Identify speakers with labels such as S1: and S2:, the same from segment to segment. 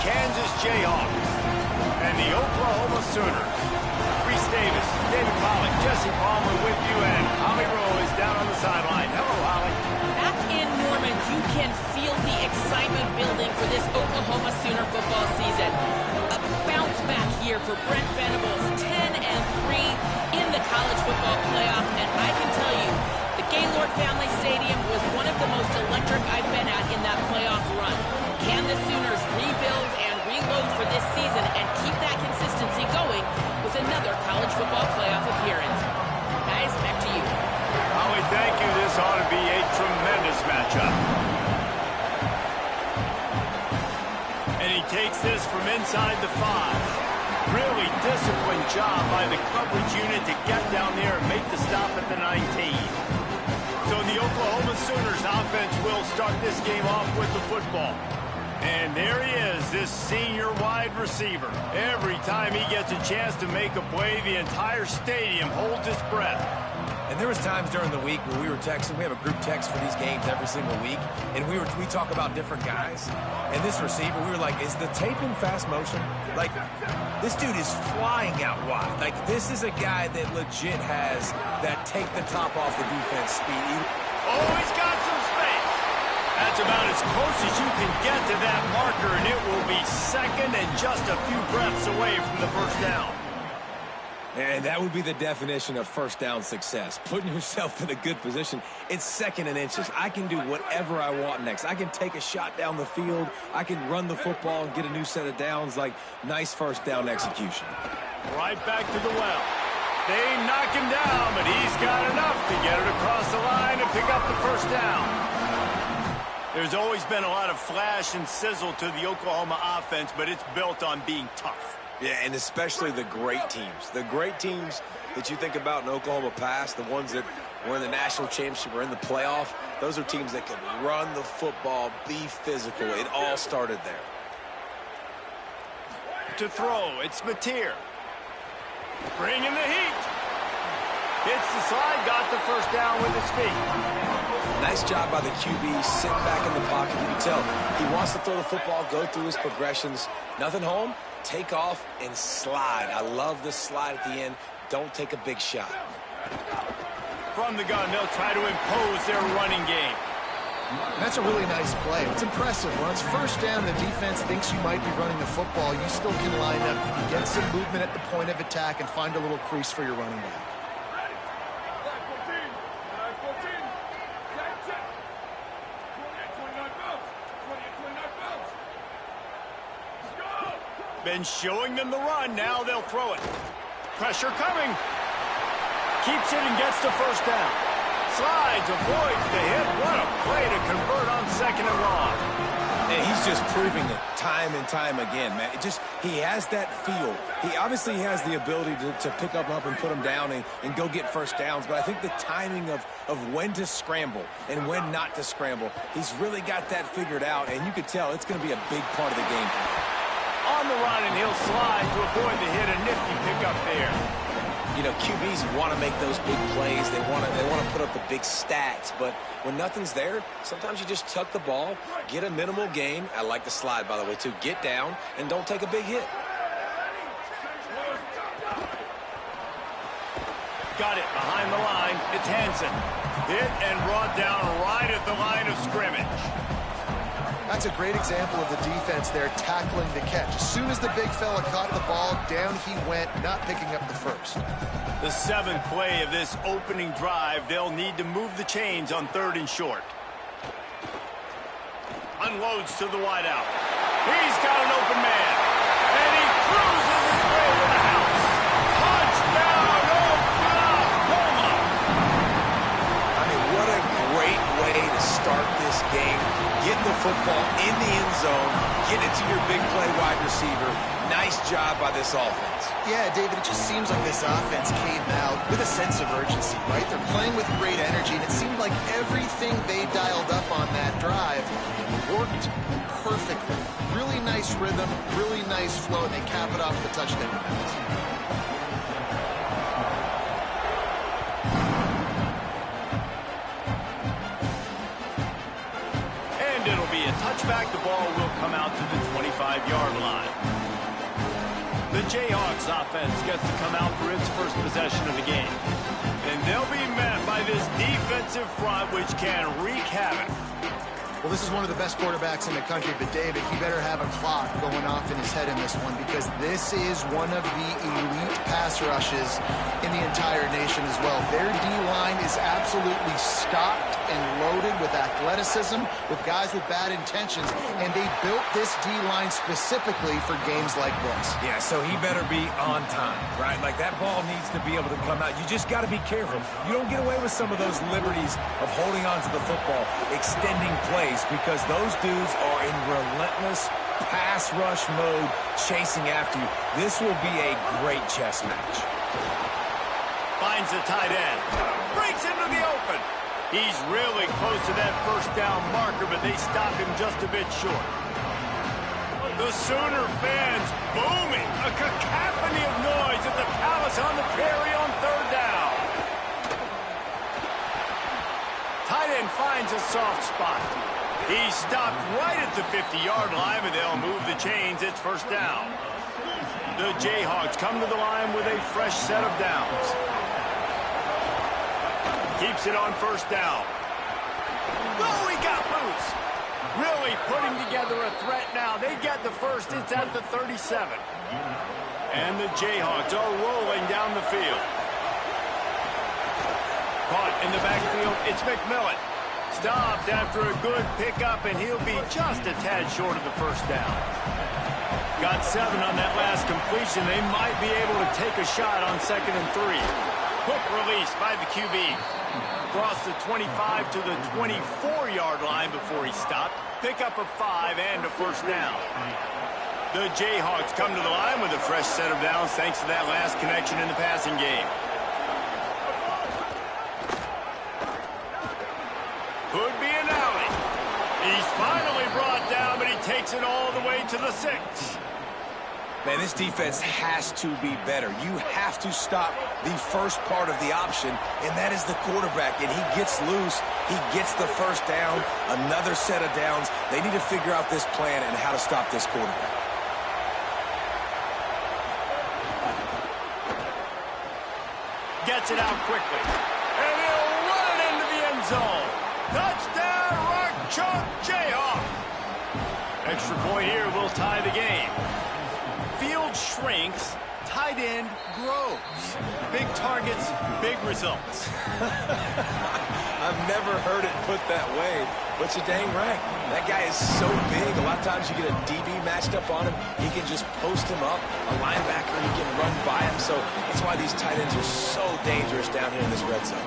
S1: Kansas Jayhawks and the Oklahoma Sooners. Reese Davis, David Pollock, Jesse Palmer with you, and Holly Rowe is down on the sideline. Hello, Holly.
S2: Back in Norman, you can feel the excitement building for this Oklahoma Sooner football season. A bounce back year for Brent Venables, 10-3 in the college football playoff, and I can tell you, the Gaylord Family Stadium was one of the most electric I've been at in that playoff run. Can the Sooners rebuild and reload for this season and keep that consistency going with another college football playoff appearance? Guys, back to you.
S1: Holly, thank you. This ought to be a tremendous matchup. And he takes this from inside the 5. Really disciplined job by the coverage unit to get down there and make the stop at the 19. So the Oklahoma Sooners offense will start this game off with the football. And there he is, this senior wide receiver. Every time he gets a chance to make a play, the entire stadium holds its breath.
S3: And there was times during the week when we were texting. We have a group text for these games every single week, and we talk about different guys. And this receiver, we were like, is the tape in fast motion? Like, this dude is flying out wide. Like, this is a guy that legit has that take the top off the defense speed.
S1: Oh, he's got some space. That's about as close as you can get to that marker, and it will be second and just a few breaths away from the first down.
S3: And that would be the definition of first down success. Putting yourself in a good position. It's second and inches. I can do whatever I want next. I can take a shot down the field. I can run the football and get a new set of downs. Like, nice first down execution.
S1: Right back to the well. They knock him down, but he's got enough to get it across the line and pick up the first down. There's always been a lot of flash and sizzle to the Oklahoma offense, but it's built on being tough.
S3: Yeah, and especially the great teams. The great teams that you think about in Oklahoma past, the ones that were in the national championship or in the playoff, those are teams that can run the football, be physical. It all started there.
S1: To throw, it's Mateer. Bringing the heat. Hits the slide, got the first down with his feet.
S3: Nice job by the QB, sitting back in the pocket. You can tell he wants to throw the football, go through his progressions. Nothing home. Take off and slide. I love the slide at the end. Don't take a big shot.
S1: From the gun, they'll try to impose their running game.
S4: That's a really nice play. It's impressive. When it's first down, the defense thinks you might be running the football. You still can line up, get some movement at the point of attack, and find a little crease for your running back.
S1: Been showing them the run. Now they'll throw it. Pressure coming. Keeps it and gets the first down. Slides, avoids the hit. What a play to convert on second and long.
S3: And he's just proving it time and time again, man. He has that feel. He obviously has the ability to pick up and put them down and go get first downs. But I think the timing of when to scramble and when not to scramble, he's really got that figured out. And you could tell it's going to be a big part of the game.
S1: On the run, and he'll slide to avoid the hit. A nifty pickup there.
S3: You know, QBs want to make those big plays. They want to put up the big stats. But when nothing's there, sometimes you just tuck the ball, get a minimal gain. I like the slide, by the way, too. Get down and don't take a big hit.
S1: Got it behind the line. It's Hansen. Hit and brought down right at the line of scrimmage.
S4: That's a great example of the defense there tackling the catch. As soon as the big fella caught the ball, down he went, not picking up the first.
S1: The seventh play of this opening drive, they'll need to move the chains on third and short. Unloads to the wideout. He's got an open man. And he cruises his way to the house. Touchdown, Oklahoma!
S3: I mean, what a great way to start this game. Getting the football in the end zone, getting it to your big play wide receiver. Nice job by this offense.
S4: Yeah, David, it just seems like this offense came out with a sense of urgency, right? They're playing with great energy, and it seemed like everything they dialed up on that drive worked perfectly. Really nice rhythm, really nice flow, and they cap it off with a touchdown pass.
S1: back, the ball will come out to the 25-yard line. The Jayhawks offense gets to come out for its first possession of the game. And they'll be met by this defensive front, which can wreak havoc.
S4: Well, this is one of the best quarterbacks in the country, but David, he better have a clock going off in his head in this one, because this is one of the elite pass rushes in the entire nation as well. Their D-line is absolutely stocked and loaded with athleticism, with guys with bad intentions, and they built this D-line specifically for games like this.
S3: Yeah, so he better be on time, right? Like, that ball needs to be able to come out. You just got to be careful. You don't get away with some of those liberties of holding on to the football, extending plays, because those dudes are in relentless pass rush mode, chasing after you. This will be a great chess match.
S1: Finds the tight end. Breaks into the open. He's really close to that first down marker, but they stop him just a bit short. The Sooner fans booming. A cacophony of noise at the Palace on the Prairie on third down. Tight end finds a soft spot. He's stopped right at the 50-yard line, but they'll move the chains. It's first down. The Jayhawks come to the line with a fresh set of downs. Keeps it on first down. Oh, he got loose. Really putting together a threat now. They get the first. It's at the 37. And the Jayhawks are rolling down the field. Caught in the backfield, it's McMillan. Stopped after a good pickup, and he'll be just a tad short of the first down. Got 7 on that last completion. They might be able to take a shot on 2nd and 3. Quick release by the QB. Across the 25 to the 24-yard line before he stopped. Pick up a 5 and a first down. The Jayhawks come to the line with a fresh set of downs thanks to that last connection in the passing game. Could be an alley. He's finally brought down, but he takes it all the way to the 6.
S3: Man, this defense has to be better. You have to stop the first part of the option, and that is the quarterback. And he gets loose. He gets the first down, another set of downs. They need to figure out this plan and how to stop this quarterback.
S1: Gets it out quickly. And he'll run it into the end zone. Touchdown, Rock Chalk Jayhawk. Extra point here will tie the game. Field shrinks, tight end grows. Big targets, big results.
S3: I've never heard it put that way, but you're dang right. That guy is so big. A lot of times you get a DB matched up on him. He can just post him up. A linebacker, he can run by him. So that's why these tight ends are so dangerous down here in this red zone.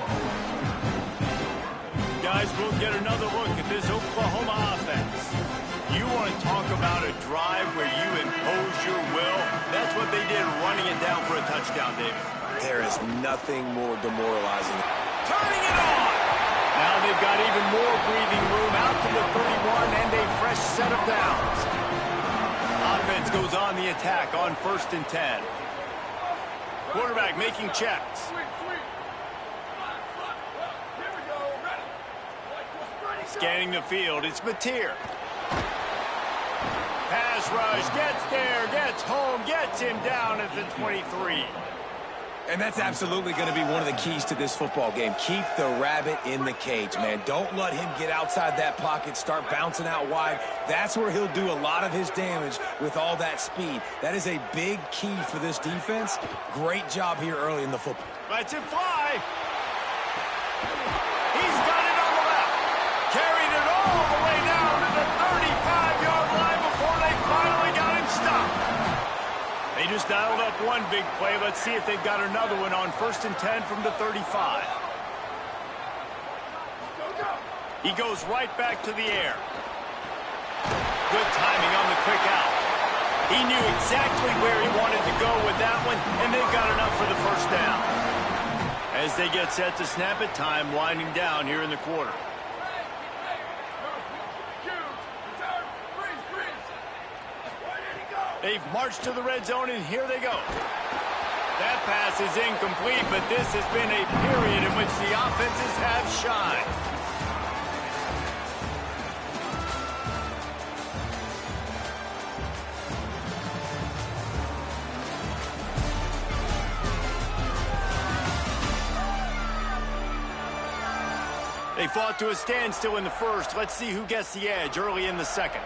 S1: Guys, we'll get another look at this Oklahoma offense. You want to talk about a drive where you impose your will? That's what they did, running it down for a touchdown, David.
S3: There is nothing more demoralizing.
S1: Turning it on! Now they've got even more breathing room out to the 31 and a fresh set of downs. Offense goes on the attack on 1st and 10. Quarterback making checks. Scanning the field, it's Mateer. Pass rush, gets there, gets home, gets him down at the 23.
S3: And that's absolutely going to be one of the keys to this football game. Keep the rabbit in the cage, man. Don't let him get outside that pocket, start bouncing out wide. That's where he'll do a lot of his damage with all that speed. That is a big key for this defense. Great job here early in the football.
S1: Lets it fly. He's got it on the left. Carried it all the way down to the 35-yard line before they finally got him stopped. They just dialed up one big play. Let's see if they've got another one on 1st and 10 from the 35. He goes right back to the air. Good timing on the quick out. He knew exactly where he wanted to go with that one, and they've got enough for the first down. As they get set to snap it, time winding down here in the quarter. They've marched to the red zone, and here they go. That pass is incomplete, but this has been a period in which the offenses have shined. fought to a standstill in the first. Let's see who gets the edge early in the second.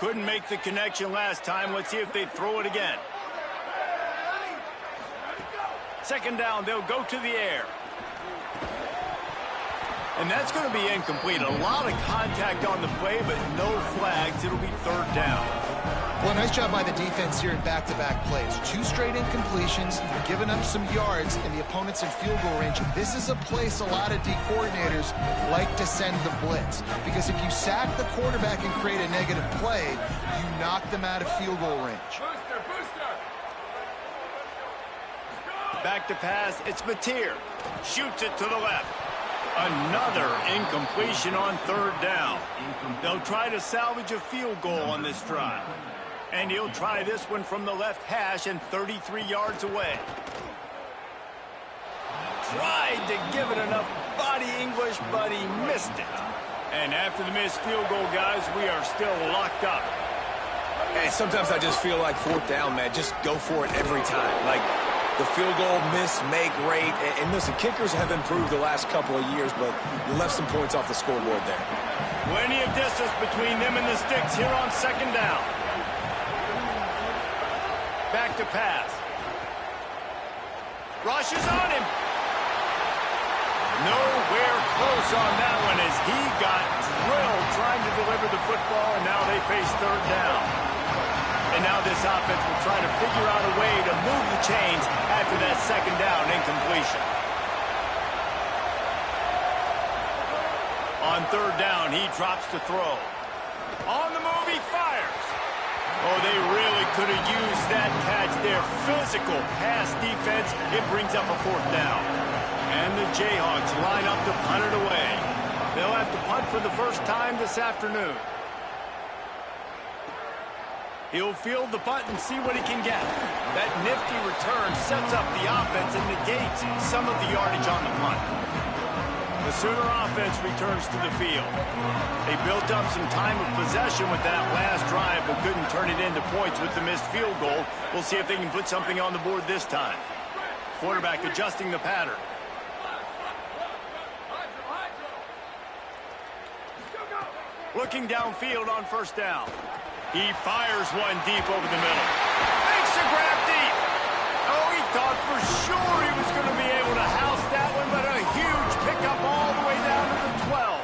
S1: Couldn't make the connection last time. Let's see if they throw it again. Second down, they'll go to the air. And that's going to be incomplete. A lot of contact on the play, but no flags. It'll be third down.
S4: Well, nice job by the defense here in back-to-back plays. 2 straight incompletions, giving up some yards, and the opponent's in field goal range. This is a place a lot of D coordinators like to send the blitz, because if you sack the quarterback and create a negative play, you knock them out of field goal range.
S1: Back to pass, it's Mateer. Shoots it to the left. Another incompletion on third down. They'll try to salvage a field goal on this drive. And he'll try this one from the left hash and 33 yards away. Tried to give it enough body English, but he missed it. And after the missed field goal, guys, we are still locked up.
S3: Hey, sometimes I just feel like fourth down, man. Just go for it every time. Like the field goal miss, make rate. And listen, kickers have improved the last couple of years, but you left some points off the scoreboard there.
S1: Plenty of distance between them and the sticks here on second down. Back to pass. Rushes on him. Nowhere close on that one as he got drilled trying to deliver the football, and now they face third down. And now this offense will try to figure out a way to move the chains after that second down incompletion. On third down, he drops to throw. On the move, he fires. Oh, they really could have used that catch there. Physical pass defense. It brings up a fourth down. And the Jayhawks line up to punt it away. They'll have to punt for the first time this afternoon. He'll field the punt and see what he can get. That nifty return sets up the offense and negates some of the yardage on the punt. The Sooner offense returns to the field. They built up some time of possession with that last drive, but couldn't turn it into points with the missed field goal. We'll see if they can put something on the board this time. Quarterback adjusting the pattern. Looking downfield on first down. He fires one deep over the middle. Makes a grab deep. Oh, he thought for sure he was going to be able to house that one, but a huge pickup all the way down to the 12.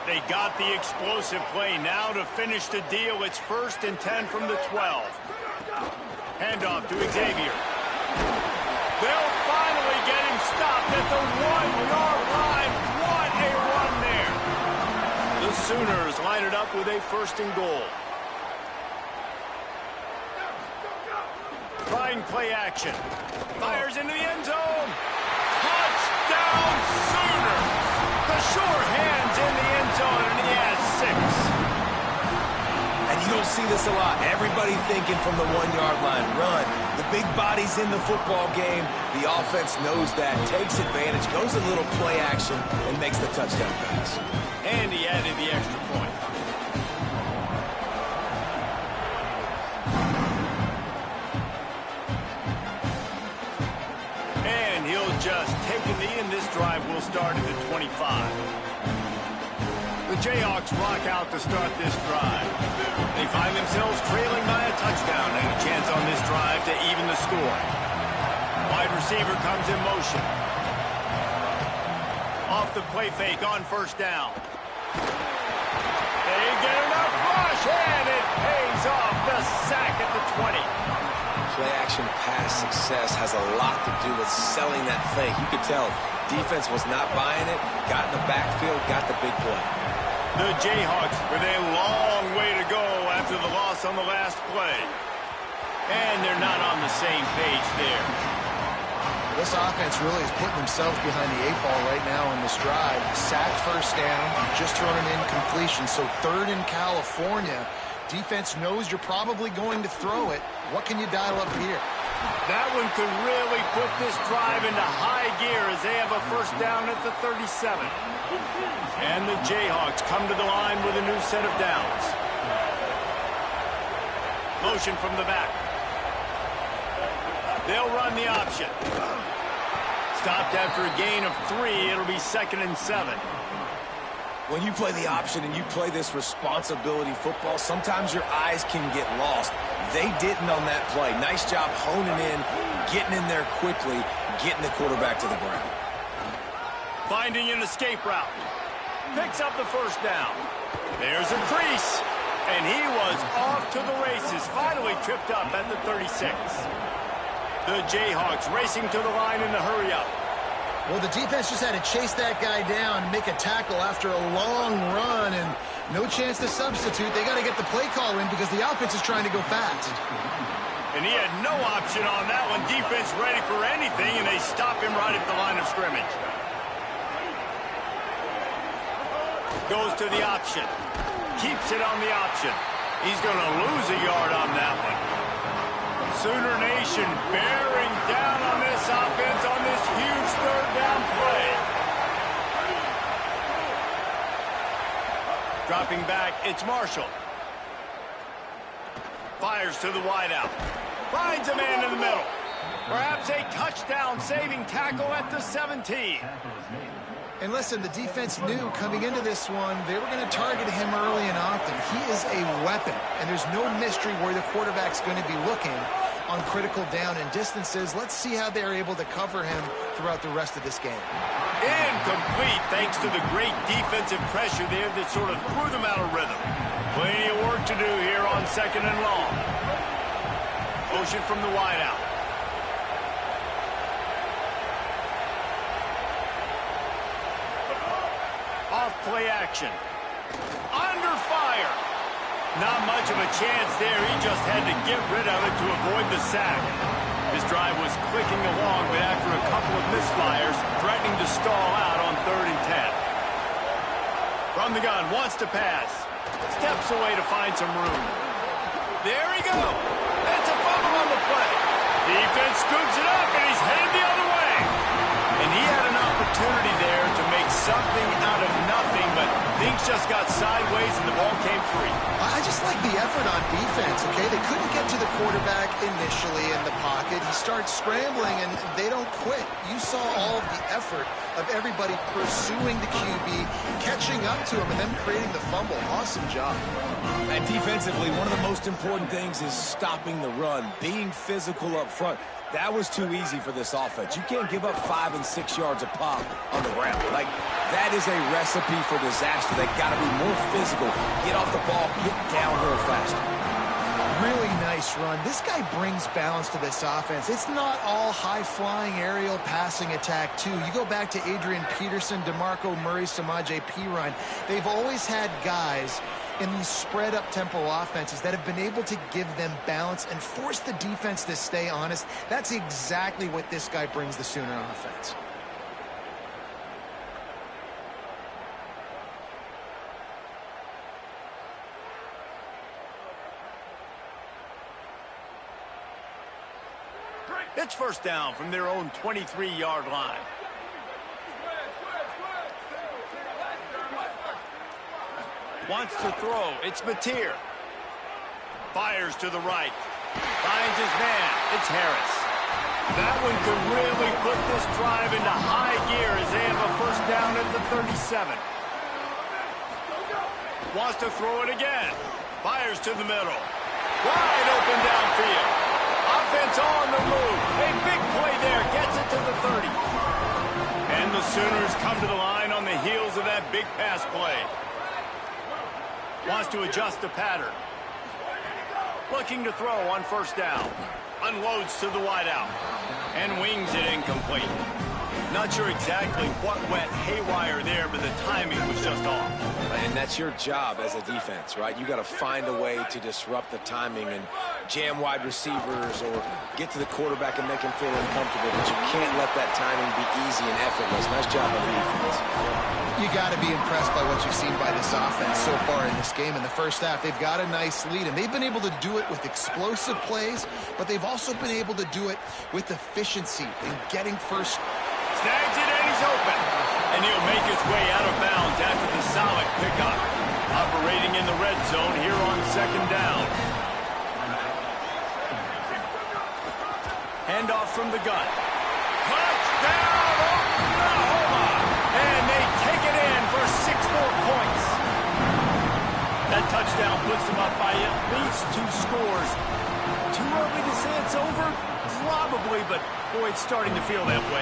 S1: They got the explosive play now to finish the deal. It's 1st and 10 from the 12. Handoff to Xavier. They'll finally get him stopped at the 1-yard line. What a run there. The Sooners line it up with a 1st and goal. Trying play action. Fires into the end zone. Touchdown Sooners. The sure hands in the end zone, and he has 6.
S3: And you don't see this a lot. Everybody thinking from the 1-yard line, run. The big body's in the football game. The offense knows that, takes advantage, goes a little play action, and makes the touchdown pass.
S1: And he added the extra point. And he'll just take a knee, and this drive will start at the 25. The Jayhawks rock out to start this drive. They find themselves trailing by a touchdown and a chance on this drive to even the score. Wide receiver comes in motion. Off the play fake on first down. They get enough rush, and it pays off. The sack at the 20.
S3: Play-action pass success has a lot to do with selling that fake. You could tell defense was not buying it, got in the backfield, got the big play.
S1: The Jayhawks with a long way to go after the loss on the last play. And they're not on the same page there.
S4: This offense really is putting themselves behind the 8 ball right now on this drive. Sacked first down, just thrown an incompletion. So 3rd in California. Defense knows you're probably going to throw it. What can you dial up here?
S1: That one could really put this drive into high gear as they have a first down at the 37. And the Jayhawks come to the line with a new set of downs. Motion from the back. They'll run the option. Stopped after a gain of 3. It'll be 2nd and 7.
S3: When you play the option and you play this responsibility football, sometimes your eyes can get lost. They didn't on that play. Nice job honing in, getting in there quickly, getting the quarterback to the ground.
S1: Finding an escape route. Picks up the first down. There's a crease. And he was off to the races. Finally tripped up at the 36. The Jayhawks racing to the line in the hurry-up.
S4: Well, the defense just had to chase that guy down and make a tackle after a long run, and no chance to substitute. They got to get the play call in because the offense is trying to go fast.
S1: And he had no option on that one. Defense ready for anything, and they stop him right at the line of scrimmage. Goes to the option. Keeps it on the option. He's going to lose a yard on that one. Sooner Nation bearing down on this offense on this huge third down play. Dropping back, it's Marshall. Fires to the wideout. Finds a man in the middle. Perhaps a touchdown-saving tackle at the 17.
S4: And listen, the defense knew coming into this one, they were going to target him early and often. He is a weapon, and there's no mystery where the quarterback's going to be looking on critical down and distances. Let's see how they're able to cover him throughout the rest of this game.
S1: Incomplete, thanks to the great defensive pressure there that sort of threw them out of rhythm. Plenty of work to do here on 2nd and long. Motion from the wideout. Off play action. Under fire. Not much of a chance there. He just had to get rid of it to avoid the sack. This drive was clicking along, but after a couple of misfires, threatening to stall out on 3rd and 10. From the gun, wants to pass. Steps away to find some room. There he goes. That's a fumble on the play. Defense scoops it up, and he's headed the other way. And he had an opportunity there to make something out of nothing, but things just got sideways and the ball came free.
S4: I just like the effort on defense, okay? They couldn't get to the quarterback initially in the pocket. He starts scrambling, and they don't quit. You saw all of the effort of everybody pursuing the QB, catching up to him, and then creating the fumble. Awesome job.
S3: And defensively, one of the most important things is stopping the run, being physical up front. That was too easy for this offense. You can't give up 5 and 6 yards a pop on the ground. Like, that is a recipe for disaster. They got to be more physical, get off the ball, get downhill faster.
S4: Really nice run. This guy brings balance to this offense. It's not all high-flying aerial passing attack, too. You go back to Adrian Peterson, DeMarco Murray, Samaje Perine. They've always had guys in these spread-up tempo offenses that have been able to give them balance and force the defense to stay honest. That's exactly what this guy brings the Sooner offense.
S1: It's first down from their own 23-yard line. Wants to throw. It's Mateer. Fires to the right. Finds his man. It's Harris. That one could really put this drive into high gear as they have a first down at the 37. Wants to throw it again. Fires to the middle. Wide open downfield. Offense on the move. A big play there. Gets it to the 30. And the Sooners come to the line on the heels of that big pass play. Wants to adjust the pattern. Looking to throw on first down. Unloads to the wideout. And wings it incomplete. Not sure exactly what went haywire there, but the timing was just off.
S3: And that's your job as a defense, right? You got to find a way to disrupt the timing and jam wide receivers or get to the quarterback and make him feel uncomfortable, but you can't let that timing be easy and effortless. Nice job by the defense.
S4: You got to be impressed by what you've seen by this offense so far in this game. In the first half, they've got a nice lead, and they've been able to do it with explosive plays, but they've also been able to do it with efficiency in getting first.
S1: Snags it, and he's open. And he'll make his way out of bounds after the solid pickup. Operating in the red zone here on second down. Handoff from the gun. Touchdown, Oklahoma! And they take it in for 6 more points. That touchdown puts them up by at least 2 scores. Too early to say it's over? Probably, but boy, it's starting to feel that way.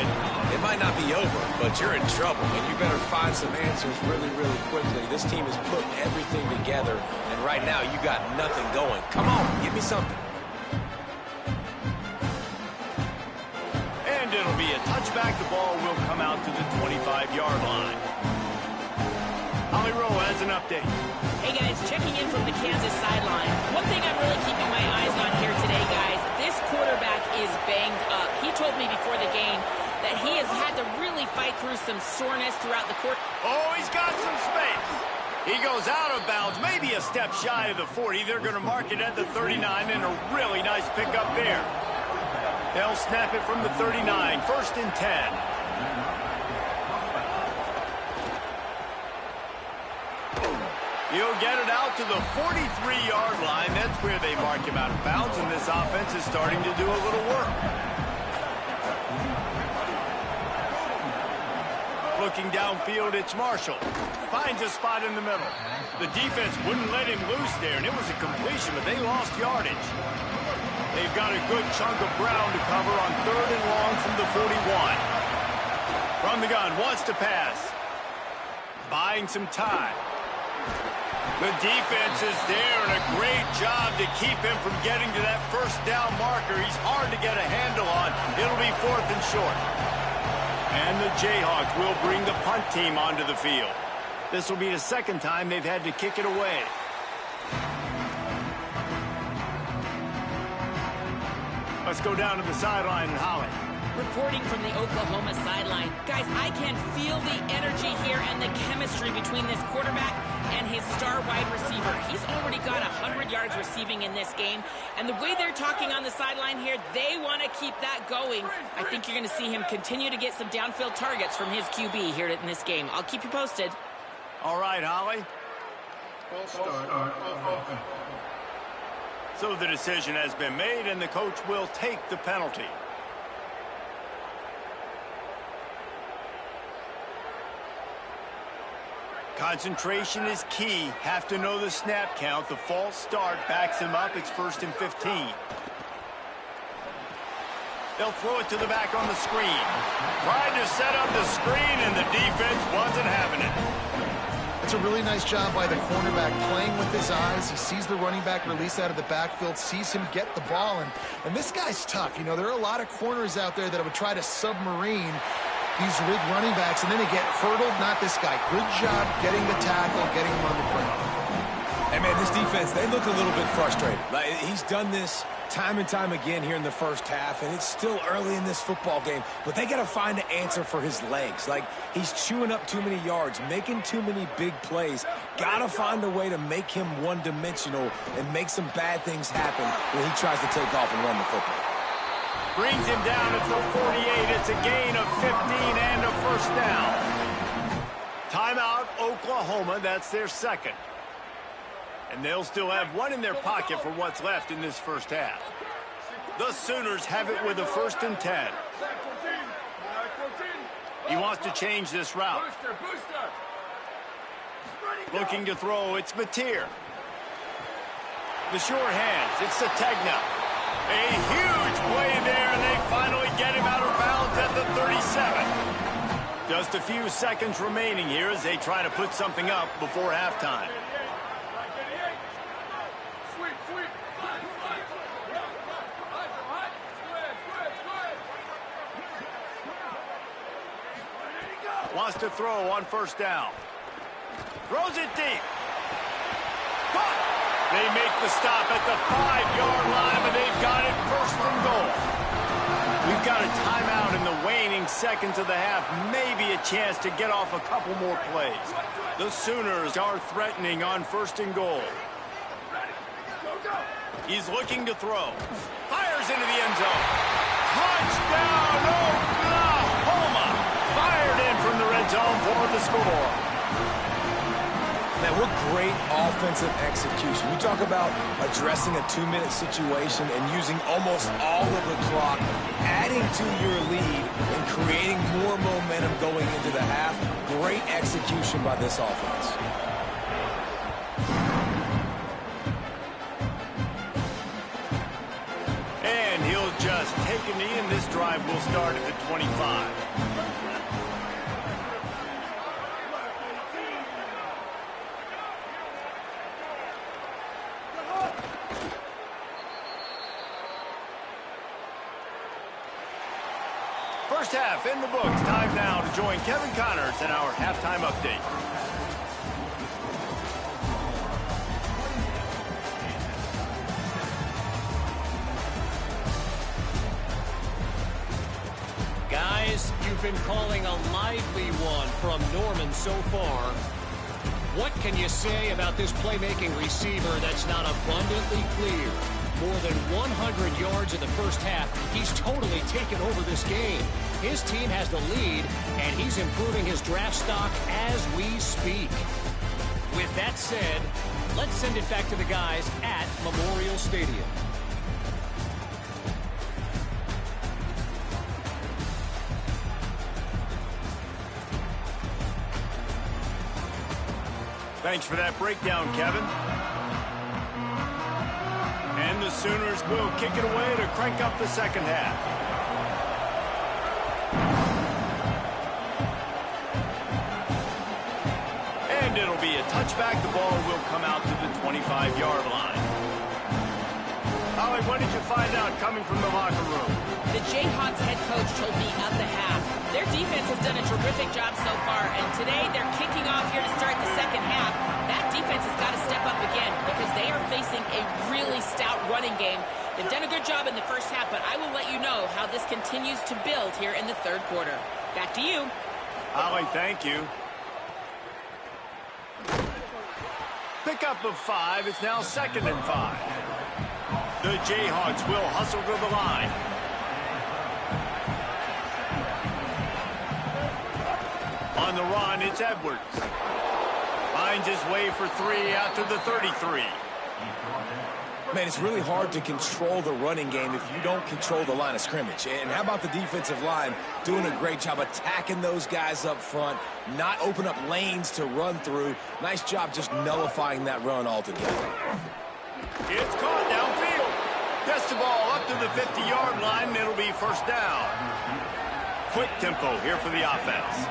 S3: It might not be over, but you're in trouble, and you better find some answers really, really quickly. This team is putting everything together, and right now you got nothing going. Come on, give me something.
S1: And it'll be a touchback. The ball will come out to the 25-yard line. Holly Rowe has an update.
S2: Hey guys, checking in from the Kansas sideline. One thing I'm really keeping my eyes on here today, guys, this quarterback is banged up. He told me before the game that he has had to really fight through some soreness throughout the court.
S1: Oh, he's got some space. He goes out of bounds, maybe a step shy of the 40. They're going to mark it at the 39, and a really nice pickup there. They'll snap it from the 39, 1st and 10. He'll get it out to the 43-yard line. That's where they mark him out of bounds, and this offense is starting to do a little work. Looking downfield, it's Marshall. Finds a spot in the middle. The defense wouldn't let him loose there, and it was a completion, but they lost yardage. They've got a good chunk of ground to cover on 3rd and long from the 41. From the gun, wants to pass. Buying some time. The defense is there, and a great job to keep him from getting to that first down marker. He's hard to get a handle on. It'll be 4th and short. And the Jayhawks will bring the punt team onto the field. This will be the 2nd time they've had to kick it away. Let's go down to the sideline and Holly.
S2: Reporting from the Oklahoma sideline. Guys, I can feel the energy here and the chemistry between this quarterback and his star wide receiver. He's already got 100 yards receiving in this game, and the way they're talking on the sideline here, they want to keep that going. I think you're going to see him continue to get some downfield targets from his QB here in this game. I'll keep you posted.
S1: All right, Holly. So the decision has been made, and the coach will take the penalty. Concentration is key. Have to know the snap count. The false start backs him up. It's 1st and 15. They'll throw it to the back on the screen. Tried to set up the screen, and the defense wasn't having it.
S4: It's a really nice job by the cornerback playing with his eyes. He sees the running back release out of the backfield, sees him get the ball, and this guy's tough. You know, there are a lot of corners out there that would try to submarine these big running backs, and then they get hurdled. Not this guy. Good job getting the tackle, getting him on the perimeter.
S3: Hey, man, this defense, they look a little bit frustrated. Like, he's done this time and time again here in the first half, and it's still early in this football game, but they got to find an answer for his legs. Like, he's chewing up too many yards, making too many big plays. Got to find a way to make him one-dimensional and make some bad things happen when he tries to take off and run the football.
S1: Brings him down at the 48. It's a gain of 15 and a 1st down. Timeout, Oklahoma. That's their 2nd. And they'll still have one in their pocket for what's left in this first half. The Sooners have it with a 1st and 10. He wants to change this route. Looking to throw, it's Mateer. The short hands, it's Sategna. A huge play there, and they finally get him out of bounds at the 37. Just a few seconds remaining here as they try to put something up before halftime. Wants to throw on first down. Throws it deep. Caught. They make the stop at the 5-yard line, but they've got it first and goal. We've got a timeout in the waning seconds of the half. Maybe a chance to get off a couple more plays. The Sooners are threatening on first and goal. He's looking to throw. Fires into the end zone. Touchdown, Oklahoma! Fired in from the red zone for the score.
S3: Man, what great offensive execution. You talk about addressing a 2-minute situation and using almost all of the clock, adding to your lead and creating more momentum going into the half. Great execution by this offense.
S1: And he'll just take a knee, and this drive will start at the 25. First half in the books. Time now to join Kevin Connors in our halftime update.
S5: Guys, you've been calling a lively one from Norman so far. What can you say about this playmaking receiver that's not abundantly clear? More than 100 yards in the first half. He's totally taken over this game. His team has the lead, and he's improving his draft stock as we speak. With that said, let's send it back to the guys at Memorial Stadium.
S1: Thanks for that breakdown, Kevin. And the Sooners will kick it away to crank up the second half. And it'll be a touchback. The ball will come out to the 25-yard line. Holly, what did you find out coming from the locker room?
S2: The Jayhawks head coach told me at the half, their defense has done a terrific job so far, and today they're kicking off here to start the second half. That defense has got to step up again because they are facing a really stout running game. They've done a good job in the first half, but I will let you know how this continues to build here in the third quarter. Back to you.
S1: Holly, thank you. Pickup of 5. It's now 2nd and 5. The Jayhawks will hustle to the line. On the run, it's Edwards. Finds his way for 3 out to the 33.
S3: Man, it's really hard to control the running game if you don't control the line of scrimmage. And how about the defensive line doing a great job attacking those guys up front, not open up lanes to run through. Nice job just nullifying that run altogether.
S1: It's caught downfield. Gets the ball up to the 50-yard line, and it'll be first down. Quick tempo here for the offense.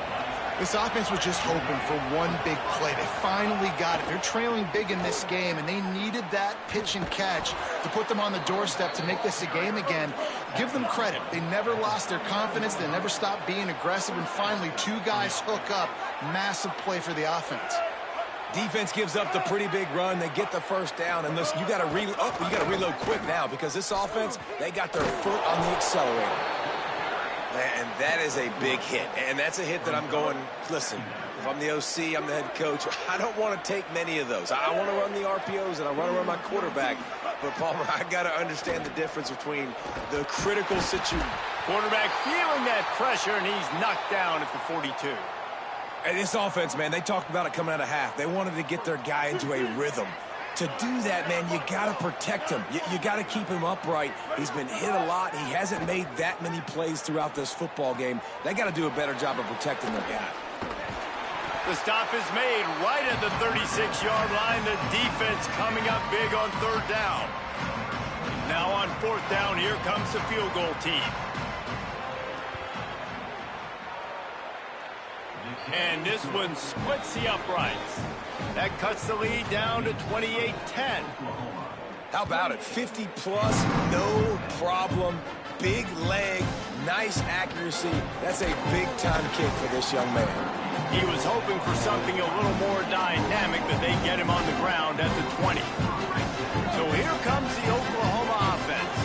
S4: This offense was just hoping for one big play. They finally got it. They're trailing big in this game, and they needed that pitch and catch to put them on the doorstep to make this a game again. Give them credit. They never lost their confidence. They never stopped being aggressive, and finally 2 guys hook up. Massive play for the offense.
S3: Defense gives up the pretty big run. They get the first down, and listen, you got to reload quick now because this offense, they got their foot on the accelerator. And that is a big hit. And that's a hit that I'm going, listen, if I'm the OC, I'm the head coach, I don't want to take many of those. I want to run the RPOs, and I want to run my quarterback. But, Palmer, I got to understand the difference between the critical situation.
S1: Quarterback feeling that pressure, and he's knocked down at the 42.
S3: And this offense, man, they talked about it coming out of half. They wanted to get their guy into a rhythm. To do that, man, you got to protect him. You got to keep him upright. He's been hit a lot. He hasn't made that many plays throughout this football game. They got to do a better job of protecting their guy.
S1: The stop is made right at the 36-yard line. The defense coming up big on 3rd down. Now on 4th down, here comes the field goal team. And this one splits the uprights. That cuts the lead down to 28-10.
S3: How about it? 50-plus, no problem. Big leg, nice accuracy. That's a big-time kick for this young man.
S1: He was hoping for something a little more dynamic, but they get him on the ground at the 20. So here comes the Oklahoma offense.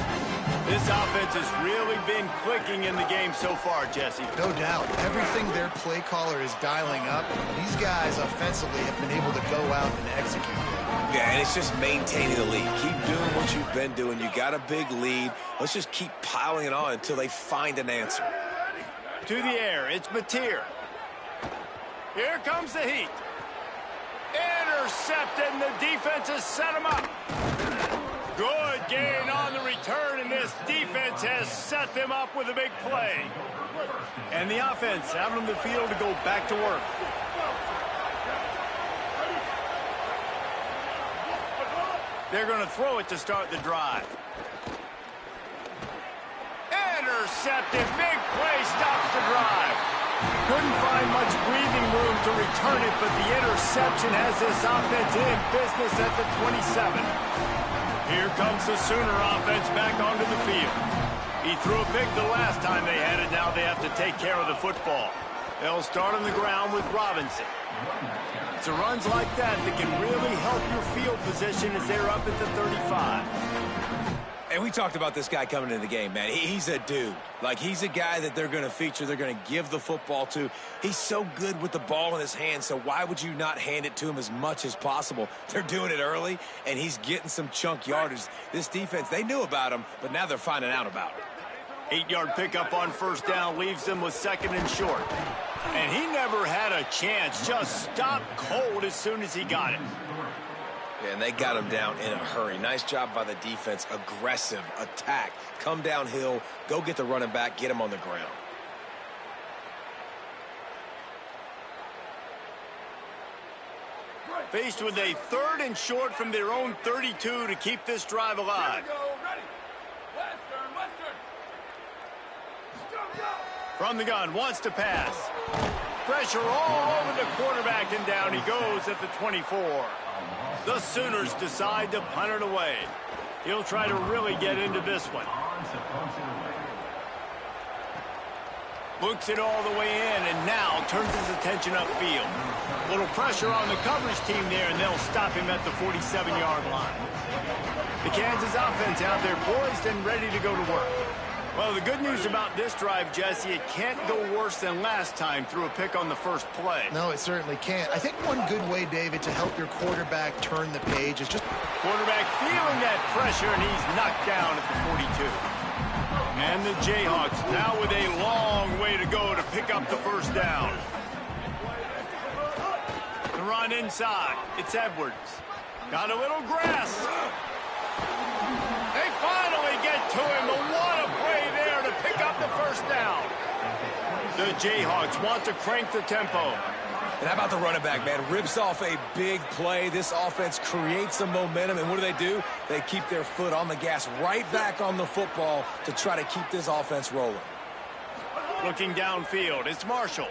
S1: This offense has really been clicking in the game so far, Jesse.
S4: No doubt. Everything their play caller is dialing up, these guys offensively have been able to go out and execute.
S3: Yeah, and it's just maintaining the lead. Keep doing what you've been doing. You got a big lead. Let's just keep piling it on until they find an answer.
S1: To the air, it's Mateer. Here comes the heat. Intercepted, and the defense has set him up. Good gain on the return, and this defense has set them up with a big play. And the offense out on the field to go back to work. They're going to throw it to start the drive. Intercepted, big play, stops the drive. Couldn't find much breathing room to return it, but the interception has this offense in business at the 27. Here comes the Sooner offense back onto the field. He threw a pick the last time they had it. Now they have to take care of the football. They'll start on the ground with Robinson. It's runs like that that can really help your field position as they're up at the 35.
S3: And we talked about this guy coming into the game, man. He's a dude. Like, he's a guy that they're going to feature, they're going to give the football to. He's so good with the ball in his hands, so why would you not hand it to him as much as possible? They're doing it early, and he's getting some chunk yardage. This defense, they knew about him, but now they're finding out about it.
S1: 8-yard pickup on first down leaves them with second and short. And he never had a chance, just stopped cold as soon as he got it.
S3: Yeah, and they got him down in a hurry. Nice job by the defense. Aggressive attack. Come downhill, go get the running back, get him on the ground.
S1: Faced with a third and short from their own 32 to keep this drive alive. From the gun, wants to pass. Pressure all over the quarterback, and down he goes at the 24. The Sooners decide to punt it away. He'll try to really get into this one. Looks it all the way in, and now turns his attention upfield. Little pressure on the coverage team there, and they'll stop him at the 47-yard line. The Kansas offense out there poised and ready to go to work. Well, the good news about this drive, Jesse, it can't go worse than last time through a pick on the first play.
S4: No, it certainly can't. I think one good way, David, to help your quarterback turn the page is just...
S1: Quarterback feeling that pressure, and he's knocked down at the 42. And the Jayhawks now with a long way to go to pick up the first down. The run inside. It's Edwards. Got a little grass. They finally get to him, but what a play there to pick up the first down. The Jayhawks want to crank the tempo.
S3: And how about the running back, man? Rips off a big play. This offense creates some momentum, and what do? They keep their foot on the gas, right back on the football to try to keep this offense rolling.
S1: Looking downfield, it's Marshall.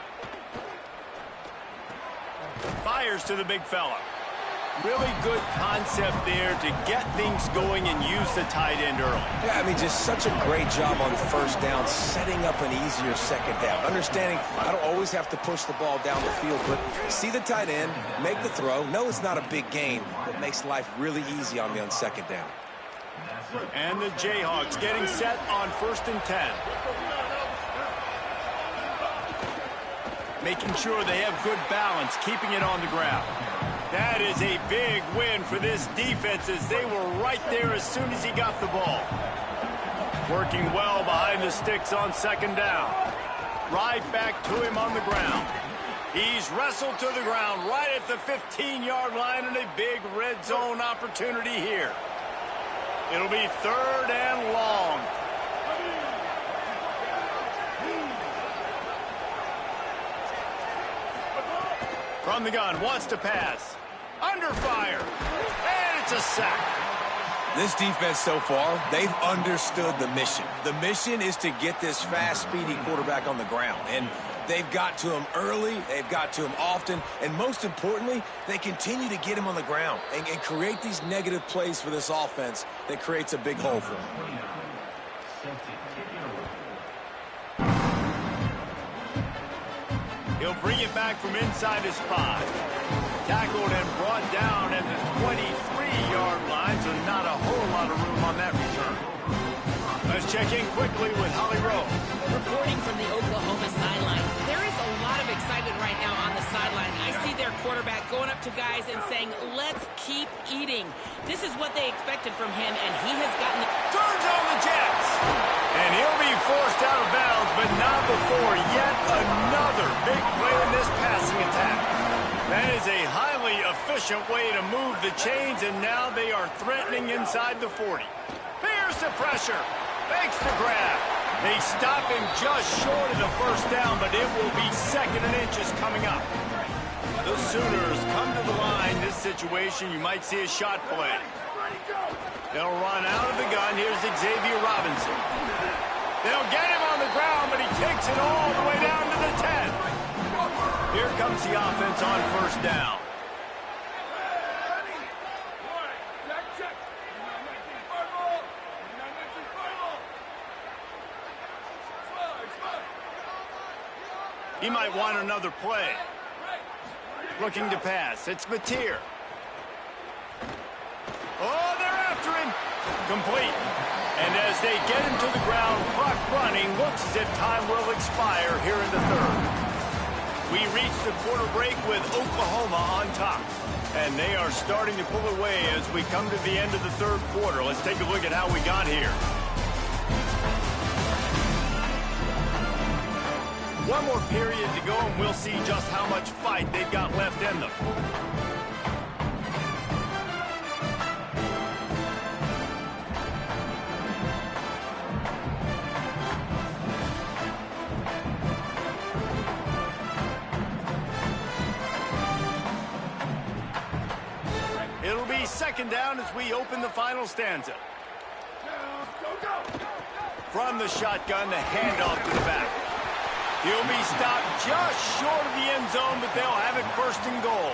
S1: Fires to the big fella. Really good concept there to get things going and use the tight end early.
S3: Yeah, I mean, just such a great job on first down, setting up an easier second down. Understanding I don't always have to push the ball down the field, but see the tight end, make the throw. No, it's not a big gain, but makes life really easy on me on second down.
S1: And the Jayhawks getting set on 1st and 10. Making sure they have good balance, keeping it on the ground. That is a big win for this defense as they were right there as soon as he got the ball. Working well behind the sticks on second down. Right back to him on the ground. He's wrestled to the ground right at the 15-yard line, and a big red zone opportunity here. It'll be 3rd and long. From the gun, wants to pass. Under fire. And it's a sack.
S3: This defense so far, they've understood the mission. The mission is to get this fast, speedy quarterback on the ground. And they've got to him early, they've got to him often, and most importantly, they continue to get him on the ground and create these negative plays for this offense that creates a big hole for them.
S1: He'll bring it back from inside his 5. Tackled and brought down at the 23-yard line, so not a whole lot of room on that return. Let's check in quickly with Holly Rowe.
S2: Reporting from the Oklahoma sideline, there is a lot of excitement right now on the sideline. I see their quarterback going up to guys and saying, let's keep eating. This is what they expected from him, and he has gotten...
S1: Turns on the Jets. And he'll be forced out of bounds, but not before yet another big play in this passing attack. That is a highly efficient way to move the chains, and now they are threatening inside the 40. Here's the pressure. Makes the grab. They stop him just short of the first down, but it will be 2nd and inches coming up. The Sooners come to the line. This situation, you might see a shot play. They'll run out of the gun. Here's Xavier Robinson. They'll get him on the ground, but he takes it all the way down to the 10. Here comes the offense on first down. He might want another play. Looking to pass. It's Mateer. Oh, they're after him. Complete. And as they get him to the ground, clock running, looks as if time will expire here in the 3rd. We reach the quarter break with Oklahoma on top. And they are starting to pull away as we come to the end of the 3rd quarter. Let's take a look at how we got here. One more period to go, and we'll see just how much fight they've got left in them. It'll be 2nd down as we open the final stanza. From the shotgun, the handoff to the back. He'll be stopped just short of the end zone, but they'll have it 1st and goal.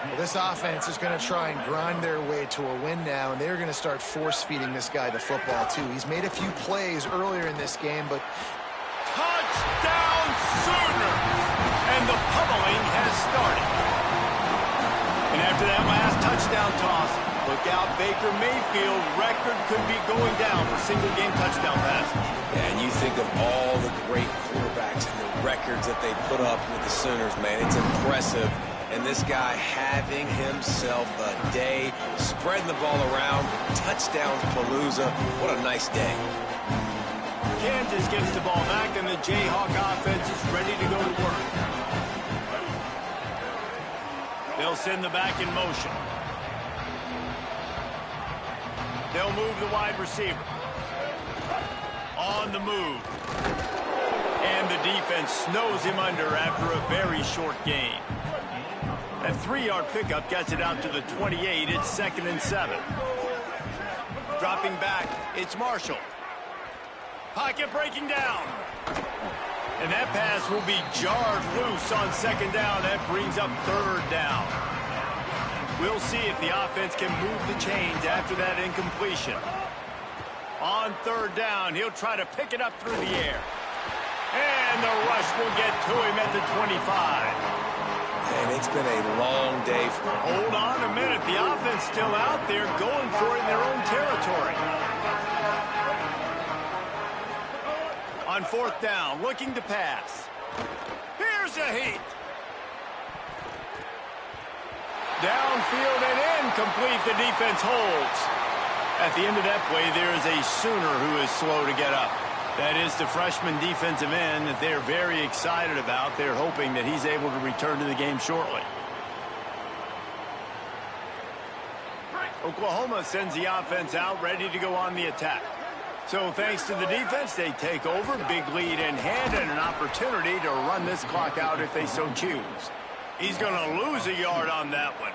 S4: Well, this offense is going to try and grind their way to a win now, and they're going to start force-feeding this guy the football, too. He's made a few plays earlier in this game, but...
S1: Touchdown Sooners! And the pummeling has started. And after that last touchdown toss, look out, Baker Mayfield record could be going down for single-game touchdown passes.
S3: And you think of all the great quarterbacks and the records that they put up with the Sooners, man. It's impressive. And this guy having himself a day, spreading the ball around, touchdowns palooza. What a nice day.
S1: Kansas gets the ball back, and the Jayhawk offense is ready to go to work. They'll send the back in motion. They'll move the wide receiver. On the move. And the defense snows him under after a very short gain. That 3-yard pickup gets it out to the 28. It's 2nd and 7. Dropping back, it's Marshall. Pocket breaking down. And that pass will be jarred loose on 2nd down. That brings up 3rd down. We'll see if the offense can move the chains after that incompletion. On 3rd down, he'll try to pick it up through the air. And the rush will get to him at the 25.
S3: And it's been a long day for him.
S1: Hold on a minute. The offense still out there going for it in their own territory. On 4th down, looking to pass. Here's a heat. Downfield and incomplete. The defense holds. At the end of that play, there is a Sooner who is slow to get up. That is the freshman defensive end that they're very excited about. They're hoping that he's able to return to the game shortly. Oklahoma sends the offense out, ready to go on the attack. So thanks to the defense, they take over, big lead in hand, and an opportunity to run this clock out if they so choose. He's going to lose a yard on that one.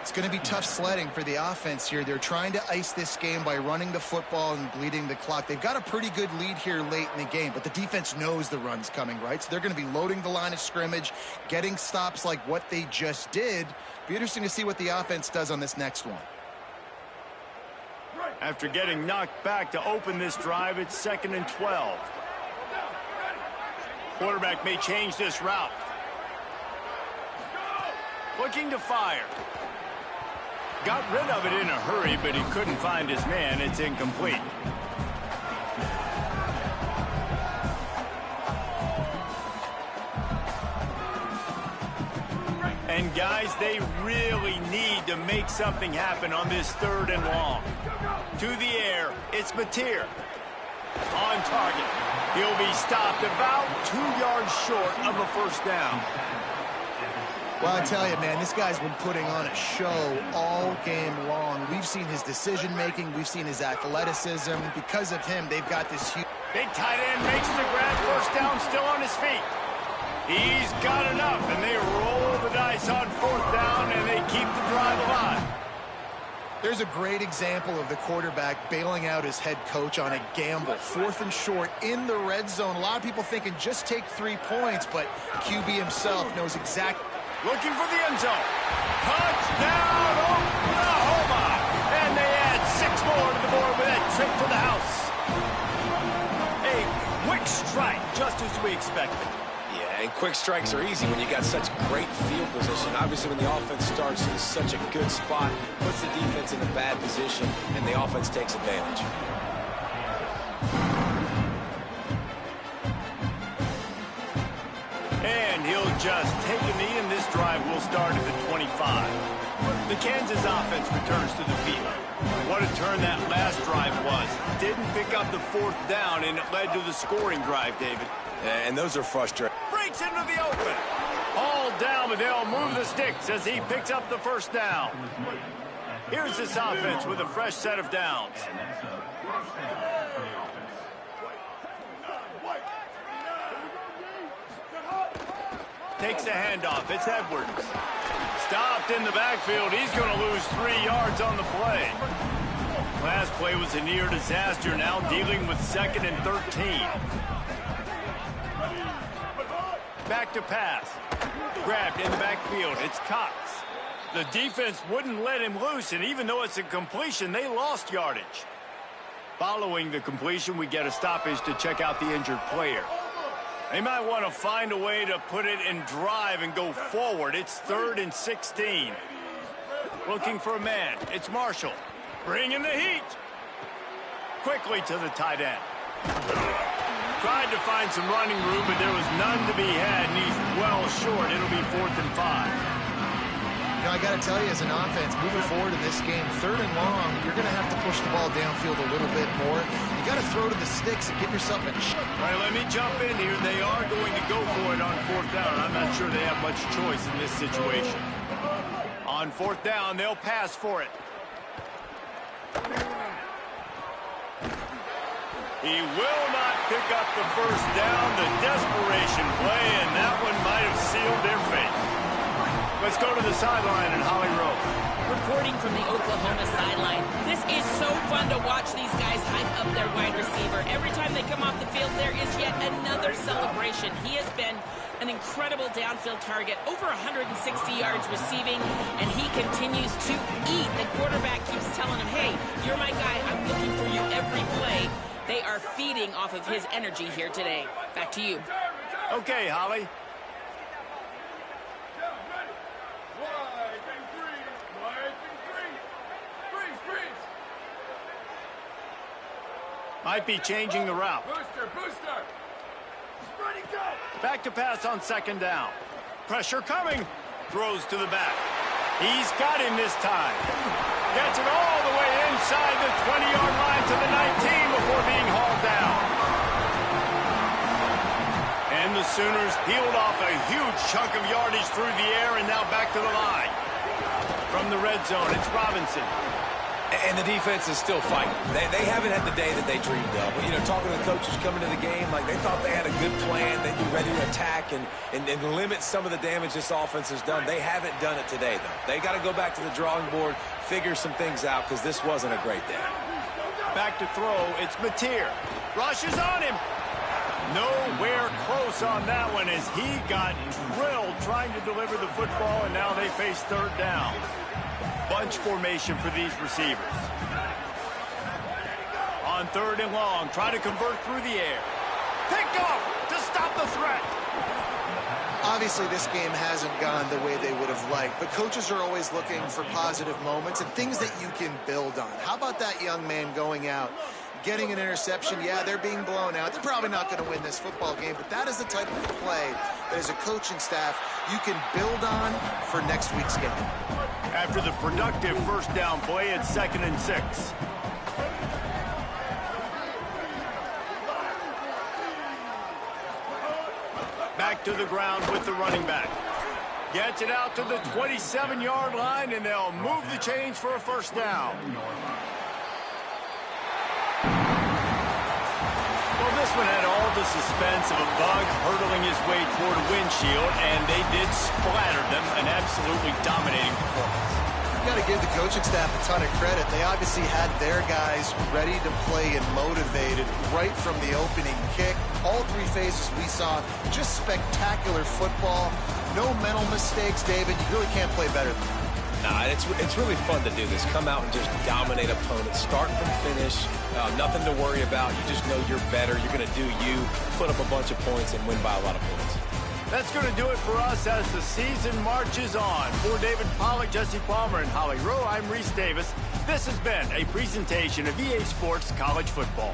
S4: It's going to be tough sledding for the offense here. They're trying to ice this game by running the football and bleeding the clock. They've got a pretty good lead here late in the game, but the defense knows the run's coming, right? So they're going to be loading the line of scrimmage, getting stops like what they just did. Be interesting to see what the offense does on this next one.
S1: After getting knocked back to open this drive, it's 2nd and 12. Quarterback may change this route. Looking to fire. Got rid of it in a hurry, but he couldn't find his man. It's incomplete. And guys, they really need to make something happen on this 3rd and long. To the air, it's Mateer. On target. He'll be stopped about 2 yards short of a first down.
S4: Well, I tell you, man, this guy's been putting on a show all game long. We've seen his decision-making. We've seen his athleticism. Because of him, they've got this huge...
S1: Big tight end makes the grab. First down, still on his feet. He's got enough, and they roll the dice on 4th down, and they keep the drive alive.
S4: There's a great example of the quarterback bailing out his head coach on a gamble. 4th and short in the red zone. A lot of people thinking just take 3 points, but QB himself knows exactly.
S1: Looking for the end zone. Touchdown, Oklahoma! And they add 6 more to the board with that trip to the house. A quick strike, just as we expected.
S3: Yeah, and quick strikes are easy when you got such great field position. Obviously, when the offense starts in such a good spot, puts the defense in a bad position, and the offense takes advantage.
S1: And he'll just take a knee, and this drive will start at the 25. The Kansas offense returns to the field. What a turn that last drive was. Didn't pick up the 4th down, and it led to the scoring drive, David.
S3: And those are frustrating.
S1: Breaks into the open. All down, but they'll move the sticks as he picks up the first down. Here's this offense with a fresh set of downs. Takes the handoff. It's Edwards. Stopped in the backfield. He's going to lose 3 yards on the play. Last play was a near disaster. Now dealing with 2nd and 13. Back to pass. Grabbed in the backfield. It's Cox. The defense wouldn't let him loose, and even though it's a completion, they lost yardage. Following the completion, we get a stoppage to check out the injured player. They might want to find a way to put it in drive and go forward. It's 3rd and 16. Looking for a man. It's Marshall. Bringing the heat. Quickly to the tight end. Tried to find some running room, but there was none to be had, and he's well short. It'll be 4th and 5.
S4: You know, I got to tell you, as an offense, moving forward in this game, 3rd and long, you're going to have to push the ball downfield a little bit more. You got to throw to the sticks and get yourself a shot.
S1: All right, let me jump in here. They are going to go for it on 4th down. I'm not sure they have much choice in this situation. On 4th down, they'll pass for it. He will not pick up the first down. The desperation play, and that one might have sealed their fate. Let's go to the sideline in Holly Rowe.
S2: Reporting from the Oklahoma sideline. This is so fun to watch these guys hype up their wide receiver. Every time they come off the field, there is yet another celebration. He has been an incredible downfield target, over 160 yards receiving, and he continues to eat. The quarterback keeps telling him, hey, you're my guy. I'm looking for you every play. They are feeding off of his energy here today. Back to you.
S1: Okay, Holly. Might be changing the route.
S6: Booster. Ready, go.
S1: Back to pass on 2nd down. Pressure coming. Throws to the back. He's got him this time. Gets it all the way inside the 20-yard line to the 19 before being hauled down. And the Sooners peeled off a huge chunk of yardage through the air and now back to the line. From the red zone, it's Robinson.
S3: And the defense is still fighting. They haven't had the day that they dreamed of. You know, talking to the coaches coming to the game, like they thought they had a good plan. They'd be ready to attack and limit some of the damage this offense has done. They haven't done it today, though. They got to go back to the drawing board, figure some things out, because this wasn't a great day.
S1: Back to throw, it's Mateer. Rushes on him. Nowhere close on that one as he got drilled trying to deliver the football, and now they face 3rd down. Bunch formation for these receivers. On 3rd and long, try to convert through the air. Pick off to stop the threat.
S4: Obviously, this game hasn't gone the way they would have liked, but coaches are always looking for positive moments and things that you can build on. How about that young man going out, getting an interception? Yeah, they're being blown out. They're probably not going to win this football game, but that is the type of play that as a coaching staff you can build on for next week's game.
S1: After the productive first down play, it's 2nd and 6. Back to the ground with the running back. Gets it out to the 27-yard line, and they'll move the chains for a first down. Well, this one had all the suspense of a bug hurtling his way toward a windshield, and they did splatter them, an absolutely dominating performance.
S4: You got to give the coaching staff a ton of credit. They obviously had their guys ready to play and motivated right from the opening kick. All three phases we saw, just spectacular football. No mental mistakes, David. You really can't play better than that.
S3: Nah, it's really fun to do this. Come out and just dominate opponents. Start from finish. Nothing to worry about. You just know you're better. You're going to do you, put up a bunch of points, and win by a lot of points.
S1: That's going to do it for us as the season marches on. For David Pollack, Jesse Palmer, and Holly Rowe, I'm Reese Davis. This has been a presentation of EA Sports College Football.